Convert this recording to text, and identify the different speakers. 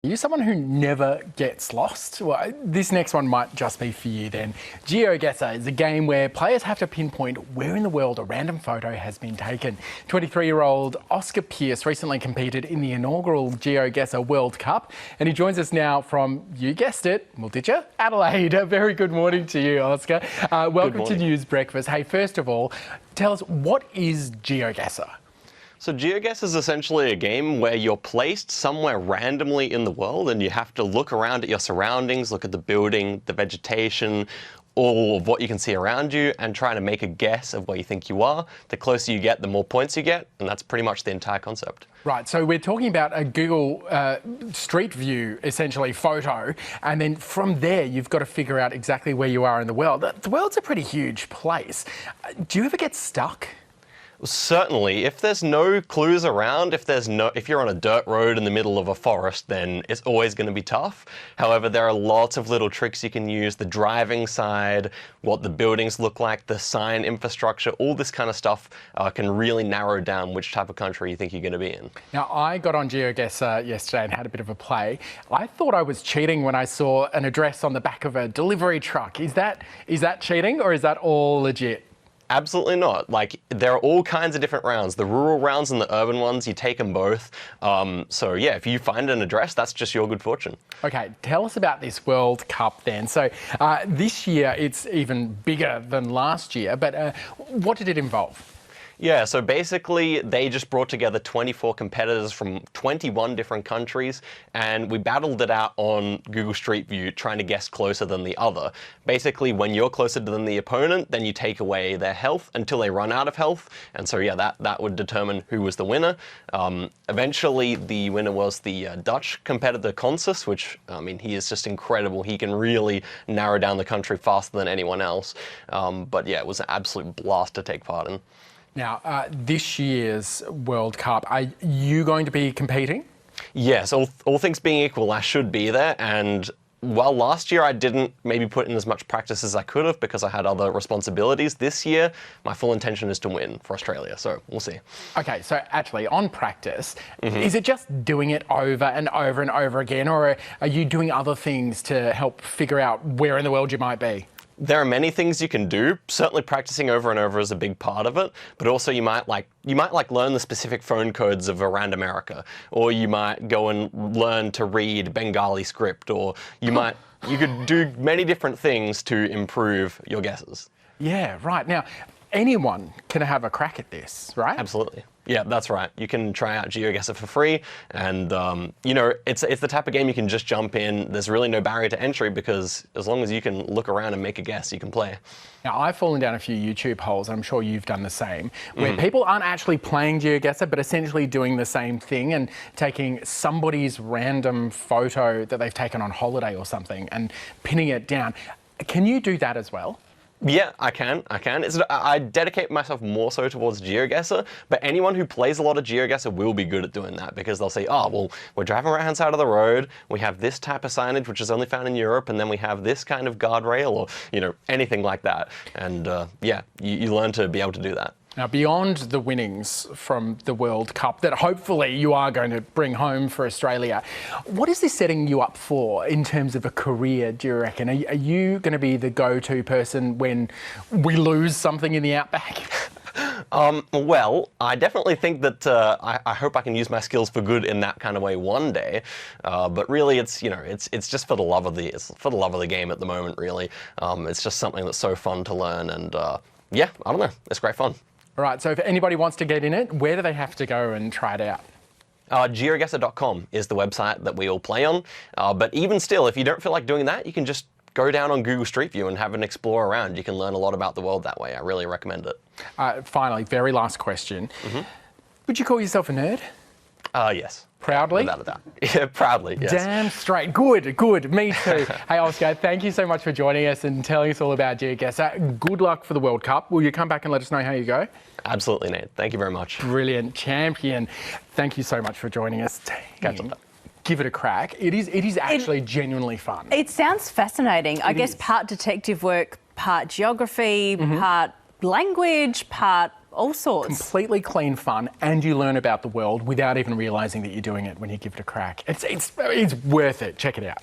Speaker 1: Are you someone who never gets lost? Well, this next one might just be for you then. Geoguessr is a game where players have to pinpoint where in the world a random photo has been taken. 23-year-old Oscar Pearce recently competed in the inaugural Geoguessr World Cup, and he joins us now from, you guessed it, well, did you? Adelaide. A very good morning to you, Oscar. Welcome to News Breakfast. Hey, first of all, tell us, what is Geoguessr?
Speaker 2: So Geoguessr is essentially a game where you're placed somewhere randomly in the world and you have to look around at your surroundings, look at the building, the vegetation, all of what you can see around you, and try to make a guess of where you think you are. The closer you get, the more points you get, and that's pretty much the entire concept.
Speaker 1: Right, so we're talking about a Google Street View, essentially, photo, and then from there you've got to figure out exactly where you are in the world. The world's a pretty huge place. Do you ever get stuck?
Speaker 2: Certainly. If there's no clues around, if you're on a dirt road in the middle of a forest, then it's always going to be tough. However, there are lots of little tricks you can use. The driving side, what the buildings look like, the sign infrastructure, all this kind of stuff can really narrow down which type of country you think you're going to be in.
Speaker 1: Now, I got on Geoguessr yesterday and had a bit of a play. I thought I was cheating when I saw an address on the back of a delivery truck. Is that cheating, or is that all legit?
Speaker 2: Absolutely not. Like, there are all kinds of different rounds. The rural rounds and the urban ones, you take them both. So yeah, if you find an address, that's just your good fortune. Okay,
Speaker 1: tell us about this World Cup then. So this year it's even bigger than last year, but what did it involve?
Speaker 2: Yeah, so basically they just brought together 24 competitors from 21 different countries, and we battled it out on Google Street View, trying to guess closer than the other. Basically, when you're closer than the opponent, then you take away their health until they run out of health. And so yeah, that would determine who was the winner. Eventually, the winner was the Dutch competitor Consus, which, I mean, he is just incredible. He can really narrow down the country faster than anyone else. But yeah, it was an absolute blast to take part in.
Speaker 1: Now, this year's World Cup, are you going to be competing?
Speaker 2: Yes, all things being equal, I should be there. And while last year I didn't maybe put in as much practice as I could have because I had other responsibilities, this year my full intention is to win for Australia, so we'll see.
Speaker 1: Okay, so actually on practice, is it just doing it over and over and over again, or are you doing other things to help figure out where in the world you might be?
Speaker 2: There are many things you can do. Certainly practicing over and over is a big part of it, but also you might learn the specific phone codes of around America, or you might go and learn to read Bengali script, or you could do many different things to improve your guesses.
Speaker 1: Yeah, right. Now, anyone can have a crack at this, right?
Speaker 2: Absolutely. Yeah, that's right. You can try out Geoguessr for free, and you know, it's the type of game you can just jump in. There's really no barrier to entry because as long as you can look around and make a guess, you can play.
Speaker 1: Now, I've fallen down a few YouTube holes, and I'm sure you've done the same, where people aren't actually playing Geoguessr, but essentially doing the same thing and taking somebody's random photo that they've taken on holiday or something and pinning it down. Can you do that as well?
Speaker 2: Yeah, I can. I dedicate myself more so towards Geoguessr, but anyone who plays a lot of Geoguessr will be good at doing that because they'll say, oh, well, we're driving right-hand side of the road, we have this type of signage which is only found in Europe, and then we have this kind of guardrail, or, you know, anything like that. And yeah, you learn to be able to do that.
Speaker 1: Now, beyond the winnings from the World Cup that hopefully you are going to bring home for Australia, what is this setting you up for in terms of a career, do you reckon? Are you going to be the go-to person when we lose something in the outback?
Speaker 2: Well, I definitely think that I hope I can use my skills for good in that kind of way one day. But really, it's just for the love of the game at the moment. Really, it's just something that's so fun to learn, and yeah, I don't know, it's great fun.
Speaker 1: All right, so if anybody wants to get in it, where do they have to go and try it out?
Speaker 2: Geoguessr.com is the website that we all play on. But even still, if you don't feel like doing that, you can just go down on Google Street View and have an explore around. You can learn a lot about the world that way. I really recommend it.
Speaker 1: Finally, very last question. Would you call yourself a nerd?
Speaker 2: Yes.
Speaker 1: Proudly?
Speaker 2: Without a doubt. Yeah, proudly, yes.
Speaker 1: Damn straight. Good. Me too. Hey, Oscar, thank you so much for joining us and telling us all about Geoguessr. Good luck for the World Cup. Will you come back and let us know how you go?
Speaker 2: Absolutely, Nate. Thank you very much.
Speaker 1: Brilliant. Champion. Thank you so much for joining us. Give it a crack. It is actually genuinely fun.
Speaker 3: It sounds fascinating. I guess part detective work, part geography, part language, part all sorts.
Speaker 1: Completely clean fun, and you learn about the world without even realising that you're doing it when you give it a crack. It's worth it. Check it out.